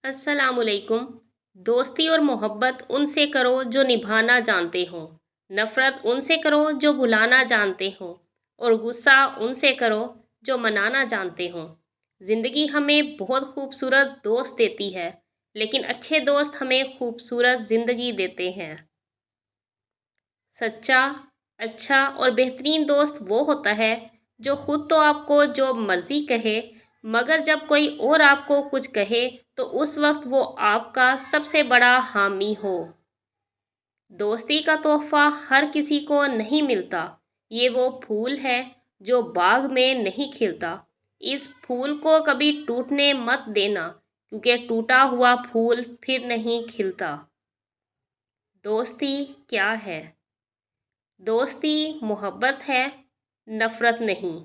अस्सलाम वालेकुम। दोस्ती और मोहब्बत उनसे करो जो निभाना जानते हो। नफ़रत उनसे करो जो भुलाना जानते हो। और गुस्सा उनसे करो जो मनाना जानते हो। ज़िंदगी हमें बहुत खूबसूरत दोस्त देती है, लेकिन अच्छे दोस्त हमें खूबसूरत ज़िंदगी देते हैं। सच्चा, अच्छा और बेहतरीन दोस्त वो होता है जो खुद तो आपको जो मर्ज़ी कहे, मगर जब कोई और आपको कुछ कहे तो उस वक्त वो आपका सबसे बड़ा हामी हो। दोस्ती का तोहफ़ा हर किसी को नहीं मिलता। ये वो फूल है जो बाग में नहीं खिलता। इस फूल को कभी टूटने मत देना, क्योंकि टूटा हुआ फूल फिर नहीं खिलता। दोस्ती क्या है? दोस्ती मोहब्बत है, नफ़रत नहीं।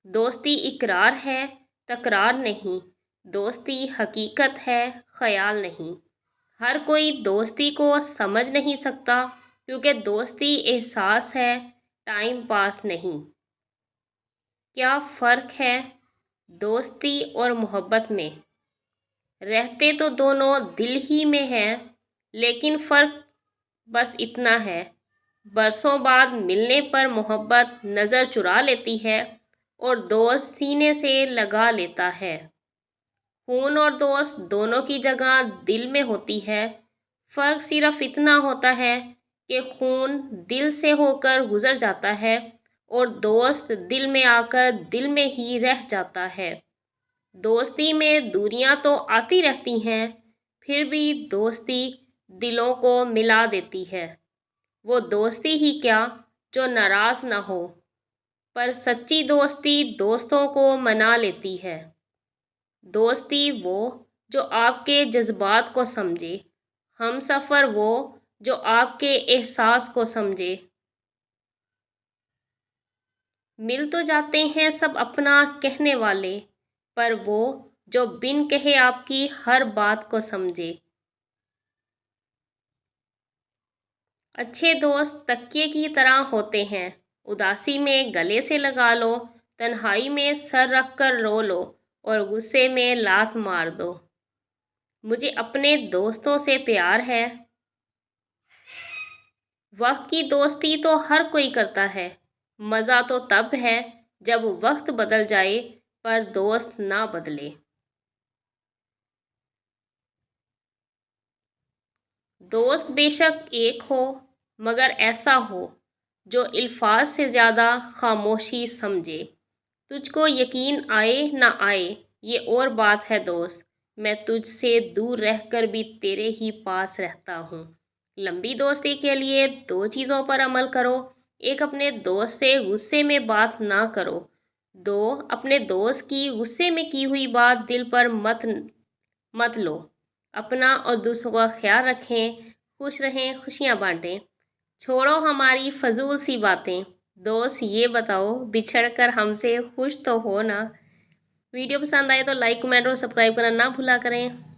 दोस्ती इकरार है, तकरार नहीं। दोस्ती हकीकत है, ख़याल नहीं। हर कोई दोस्ती को समझ नहीं सकता, क्योंकि दोस्ती एहसास है, टाइम पास नहीं। क्या फ़र्क है दोस्ती और मोहब्बत में? रहते तो दोनों दिल ही में हैं, लेकिन फ़र्क बस इतना है, बरसों बाद मिलने पर मोहब्बत नज़र चुरा लेती है और दोस्त सीने से लगा लेता है। खून और दोस्त दोनों की जगह दिल में होती है। फ़र्क सिर्फ इतना होता है कि खून दिल से होकर गुज़र जाता है और दोस्त दिल में आकर दिल में ही रह जाता है। दोस्ती में दूरियां तो आती रहती हैं, फिर भी दोस्ती दिलों को मिला देती है। वो दोस्ती ही क्या जो नाराज़ ना हो, पर सच्ची दोस्ती दोस्तों को मना लेती है। दोस्ती वो जो आपके जज्बात को समझे, हमसफ़र वो जो आपके एहसास को समझे। मिल तो जाते हैं सब अपना कहने वाले, पर वो जो बिन कहे आपकी हर बात को समझे। अच्छे दोस्त तकिए की तरह होते हैं, उदासी में गले से लगा लो, तन्हाई में सर रख कर रो लो और गुस्से में लात मार दो। मुझे अपने दोस्तों से प्यार है। वक्त की दोस्ती तो हर कोई करता है, मज़ा तो तब है जब वक्त बदल जाए पर दोस्त ना बदले। दोस्त बेशक एक हो, मगर ऐसा हो जो अल्फाज से ज़्यादा खामोशी समझे। तुझको यकीन आए ना आए ये और बात है दोस्त, मैं तुझसे दूर रहकर भी तेरे ही पास रहता हूँ। लंबी दोस्ती के लिए दो चीज़ों पर अमल करो। एक, अपने दोस्त से गुस्से में बात ना करो। दो, अपने दोस्त की गुस्से में की हुई बात दिल पर मत मत लो। अपना और दूसरों का ख्याल रखें, खुश रहें, खुशियाँ बांटें। छोड़ो हमारी फजूल सी बातें। दोस्त ये बताओ, बिछड़ कर हमसे खुश तो हो ना? वीडियो पसंद आए तो लाइक, कमेंट और सब्सक्राइब करना ना भूला करें।